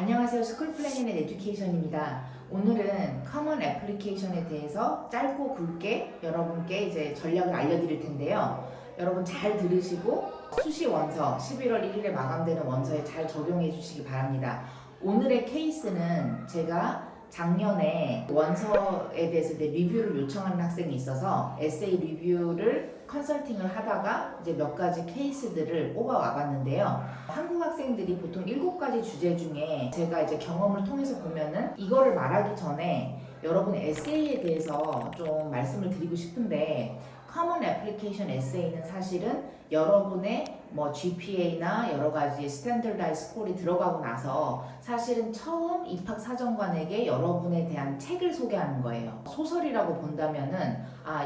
안녕하세요. 스쿨 플래닝 앤 에듀케이션입니다. 오늘은 커먼 애플리케이션에 대해서 짧고 굵게 여러분께 이제 전략을 알려드릴 텐데요. 여러분 잘 들으시고 수시 원서 11월 1일에 마감되는 원서에 잘 적용해 주시기 바랍니다. 오늘의 케이스는 제가 작년에 원서에 대해서 이제 리뷰를 요청하는 학생이 있어서 에세이 리뷰를 컨설팅을 하다가 이제 몇 가지 케이스들을 뽑아와 봤는데요. 한국 학생들이 보통 7가지 주제 중에 제가 이제 경험을 통해서 보면은 이거를 말하기 전에 여러분 에세이에 대해서 좀 말씀을 드리고 싶은데 커먼 애플리케이션 에세이는 사실은 여러분의 뭐 GPA나 여러 가지 스탠더다이즈 스코어이 들어가고 나서 사실은 처음 입학사정관에게 여러분에 대한 책을 소개하는 거예요. 소설이라고 본다면은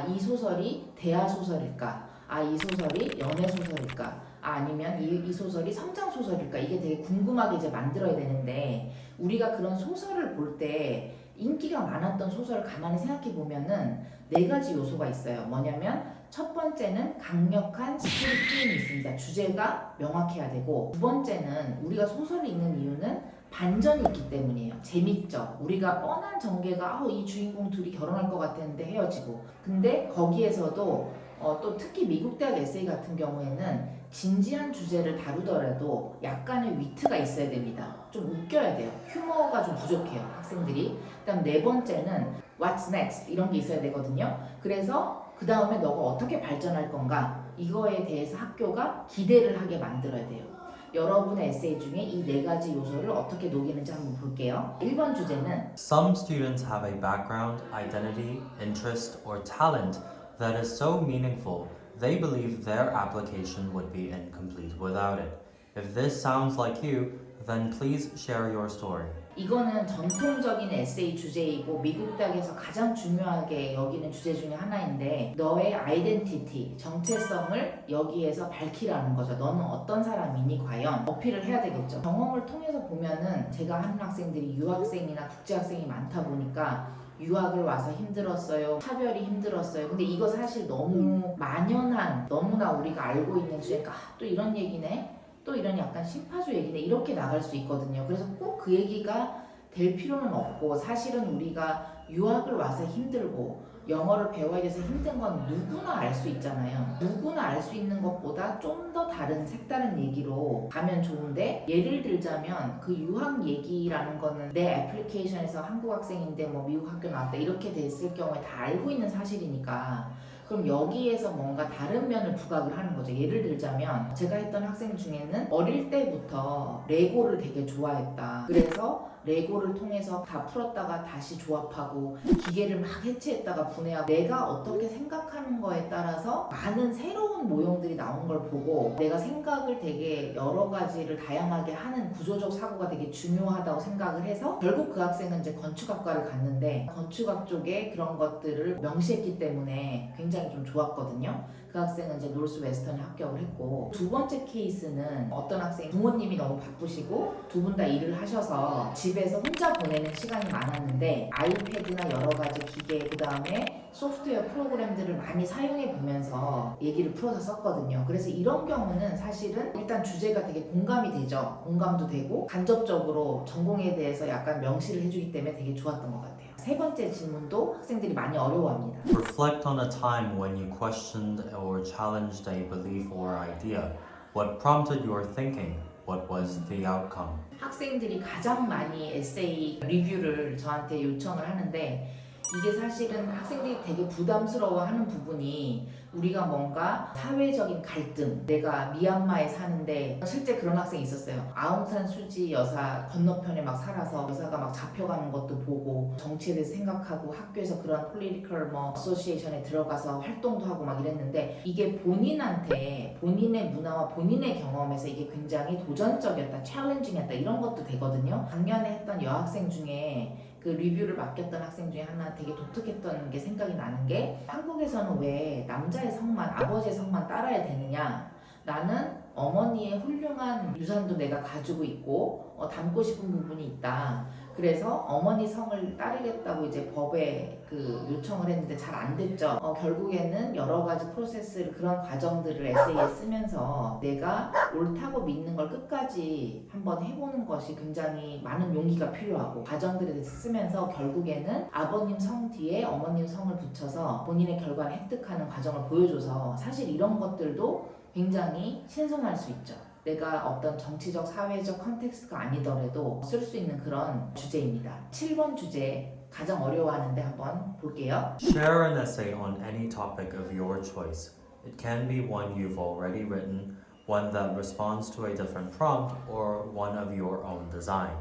이 소설이 대하 소설일까? 이 소설이 연애 소설일까? 아니면 이 소설이 성장 소설일까? 이게 되게 궁금하게 이제 만들어야 되는데 우리가 그런 소설을 볼 때 인기가 많았던 소설을 가만히 생각해 보면은 4가지 요소가 있어요. 뭐냐면 첫 번째는 강력한 스토리텔링이 있습니다. 주제가 명확해야 되고, 두 번째는 우리가 소설을 읽는 이유는 반전이 있기 때문이에요. 재밌죠. 우리가 뻔한 전개가 이 주인공 둘이 결혼할 것 같았는데 헤어지고, 근데 거기에서도 또 특히 미국 대학 에세이 같은 경우에는 진지한 주제를 다루더라도 약간의 위트가 있어야 됩니다. 좀 웃겨야 돼요. 휴머가 좀 부족해요, 학생들이. 그다음 4번째는 What's next? 이런 게 있어야 되거든요. 그래서 그 다음에 너가 어떻게 발전할 건가? 이거에 대해서 학교가 기대를 하게 만들어야 돼요. 여러분의 에세이 중에 이 4가지 요소를 어떻게 녹이는지 한번 볼게요. 1번 주제는 Some students have a background, identity, interest, or talent that is so meaningful they believe their application would be incomplete without it. If this sounds like you, then please share your story. 이거는 전통적인 에세이 주제이고 미국 대학에서 가장 중요하게 여기는 주제 중에 하나인데 너의 아이덴티티, 정체성을 여기에서 밝히라는 거죠. 너는 어떤 사람이니 과연 어필을 해야 되겠죠. 경험을 통해서 보면은 제가 하는 학생들이 유학생이나 국제학생이 많다 보니까 유학을 와서 힘들었어요. 차별이 힘들었어요. 근데 이거 사실 너무 만연한 너무나 우리가 알고 있는 주제니까 또 이런 얘기네. 또 이런 약간 심파주 얘기네 이렇게 나갈 수 있거든요. 그래서 꼭 그 얘기가 될 필요는 없고 사실은 우리가 유학을 와서 힘들고 영어를 배워야 돼서 힘든 건 누구나 알 수 있잖아요. 누구나 알 수 있는 것보다 좀 더 다른 색다른 얘기로 가면 좋은데 예를 들자면 그 유학 얘기라는 거는 내 애플리케이션에서 한국 학생인데 뭐 미국 학교 나왔다 이렇게 됐을 경우에 다 알고 있는 사실이니까 그럼 여기에서 뭔가 다른 면을 부각을 하는 거죠. 예를 들자면 제가 했던 학생 중에는 어릴 때부터 레고를 되게 좋아했다. 그래서 레고를 통해서 다 풀었다가 다시 조합하고 기계를 막 해체했다가 분해하고 내가 어떻게 생각하는 거에 따라서 많은 새로운 모형들이 나온 걸 보고 내가 생각을 되게 여러 가지를 다양하게 하는 구조적 사고가 되게 중요하다고 생각을 해서 결국 그 학생은 이제 건축학과를 갔는데 건축학 쪽에 그런 것들을 명시했기 때문에 굉장히 좀 좋았거든요. 그 학생은 이제 노스 웨스턴에 합격을 했고 두 번째 케이스는 어떤 학생이 부모님이 너무 바쁘시고 두 분 다 일을 하셔서 집에서 혼자 보내는 시간이 많았는데 아이패드나 여러 가지 기계 그 다음에 소프트웨어 프로그램들을 많이 사용해 보면서 얘기를 풀어서 썼거든요. 그래서 이런 경우는 사실은 일단 주제가 되게 공감이 되죠. 공감도 되고 간접적으로 전공에 대해서 약간 명시를 해주기 때문에 되게 좋았던 것 같아요. 3번째 질문도 학생들이 많이 어려워합니다. Reflect on a time when you questioned or challenged a belief or idea. What prompted your thinking? What was the outcome? 학생들이 가장 많이 에세이 리뷰를 저한테 요청을 하는데 이게 사실은 학생들이 되게 부담스러워하는 부분이 우리가 뭔가 사회적인 갈등 내가 미얀마에 사는데 실제 그런 학생이 있었어요. 아웅산 수지 여사 건너편에 막 살아서 여사가 막 잡혀가는 것도 보고 정치에 대해서 생각하고 학교에서 그런 폴리티컬 어소시에이션에 들어가서 활동도 하고 막 이랬는데 이게 본인한테 본인의 문화와 본인의 경험에서 이게 굉장히 도전적이었다, 챌린징이었다 이런 것도 되거든요. 작년에 했던 여학생 중에 그 리뷰를 맡겼던 학생 중에 하나 되게 독특했던 게 생각이 나는 게 한국에서는 왜 남자의 성만 아버지의 성만 따라야 되느냐 나는 어머니의 훌륭한 유산도 내가 가지고 있고 담고 싶은 부분이 있다. 그래서 어머니 성을 따르겠다고 이제 법에 그 요청을 했는데 잘 안 됐죠. 결국에는 여러 가지 프로세스를 그런 과정들을 에세이에 쓰면서 내가 옳다고 믿는 걸 끝까지 한번 해보는 것이 굉장히 많은 용기가 필요하고 과정들에 대해서 쓰면서 결국에는 아버님 성 뒤에 어머님 성을 붙여서 본인의 결과를 획득하는 과정을 보여줘서 사실 이런 것들도 굉장히 신선할 수 있죠. 내가 어떤 정치적, 사회적 컨텍스트가 아니더라도 쓸 수 있는 그런 주제입니다. 7번 주제 가장 어려워하는데 한번 볼게요. Share an essay on any topic of your choice. It can be one you've already written, one that responds to a different prompt, or one of your own design.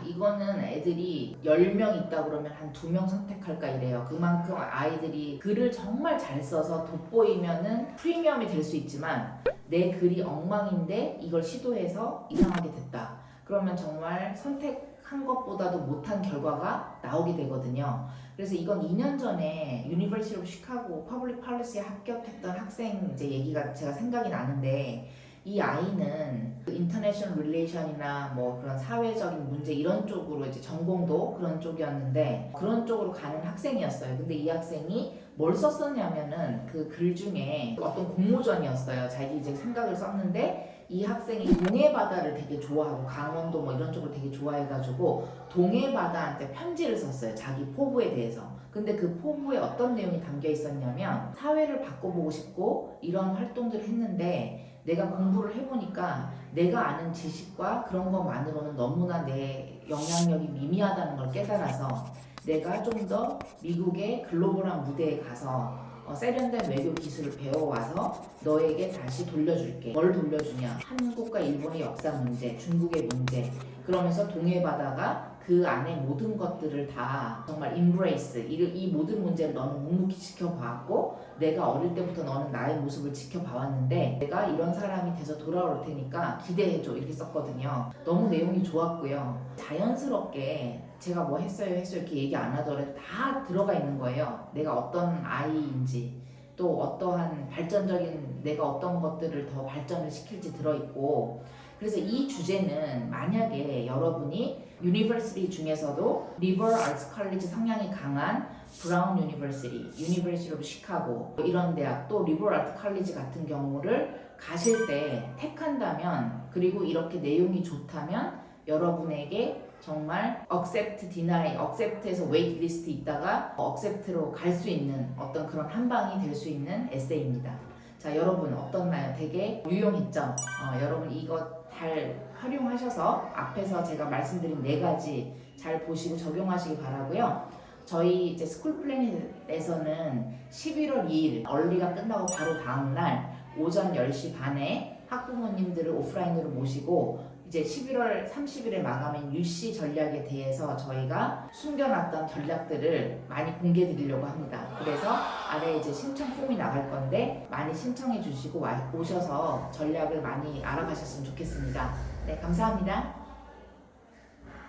이거는 애들이 10명 있다 그러면 한 2명 선택할까 이래요. 그만큼 아이들이 글을 정말 잘 써서 돋보이면은 프리미엄이 될 수 있지만 내 글이 엉망인데 이걸 시도해서 이상하게 됐다. 그러면 정말 선택한 것보다도 못한 결과가 나오게 되거든요. 그래서 이건 2년 전에 유니버시티 오브 시카고 퍼블릭 팔리시에 합격했던 학생 이제 얘기가 제가 생각이 나는데 이 아이는 그 인터내셔널 릴레이션이나 뭐 그런 사회적인 문제 이런 쪽으로 이제 전공도 그런 쪽이었는데 그런 쪽으로 가는 학생이었어요. 근데 이 학생이 뭘 썼었냐면은 그 글 중에 어떤 공모전이었어요. 자기 이제 생각을 썼는데 이 학생이 동해바다를 되게 좋아하고 강원도 뭐 이런 쪽을 되게 좋아해가지고 동해바다한테 편지를 썼어요. 자기 포부에 대해서. 근데 그 포부에 어떤 내용이 담겨 있었냐면 사회를 바꿔보고 싶고 이런 활동들을 했는데 내가 공부를 해보니까 내가 아는 지식과 그런 것만으로는 너무나 내 영향력이 미미하다는 걸 깨달아서 내가 좀 더 미국의 글로벌한 무대에 가서 세련된 외교 기술을 배워와서 너에게 다시 돌려줄게. 뭘 돌려주냐? 한국과 일본의 역사 문제, 중국의 문제. 그러면서 동해바다가 그 안에 모든 것들을 다 정말 embrace, 이 모든 문제를 너는 묵묵히 지켜봐왔고 내가 어릴 때부터 너는 나의 모습을 지켜봐왔는데 내가 이런 사람이 돼서 돌아올 테니까 기대해줘 이렇게 썼거든요. 너무 내용이 좋았고요. 자연스럽게 제가 뭐 했어요 이렇게 얘기 안 하더라도 다 들어가 있는 거예요. 내가 어떤 아이인지 또 어떠한 발전적인 내가 어떤 것들을 더 발전을 시킬지 들어있고 그래서 이 주제는 만약에 여러분이 유니버시티 중에서도 리버럴 아츠 컬리지 성향이 강한 브라운 유니버시티 오브 시카고 이런 대학 또 리버럴 아츠 컬리지 같은 경우를 가실 때 택한다면 그리고 이렇게 내용이 좋다면 여러분에게 정말 accept, deny, accept에서 wait list 있다가 accept로 갈 수 있는 어떤 그런 한 방이 될 수 있는 에세이입니다. 자, 여러분 어떻나요? 되게 유용했죠? 여러분 이거 잘 활용하셔서 앞에서 제가 말씀드린 4가지 잘 보시고 적용하시기 바라고요. 저희 이제 스쿨 플래닛에서는 11월 2일 얼리가 끝나고 바로 다음날 오전 10시 반에 학부모님들을 오프라인으로 모시고 이제 11월 30일에 마감인 UC 전략에 대해서 저희가 숨겨놨던 전략들을 많이 공개해 드리려고 합니다. 그래서 아래 이제 신청 폼이 나갈 건데 많이 신청해 주시고 오셔서 전략을 많이 알아가셨으면 좋겠습니다. 네, 감사합니다.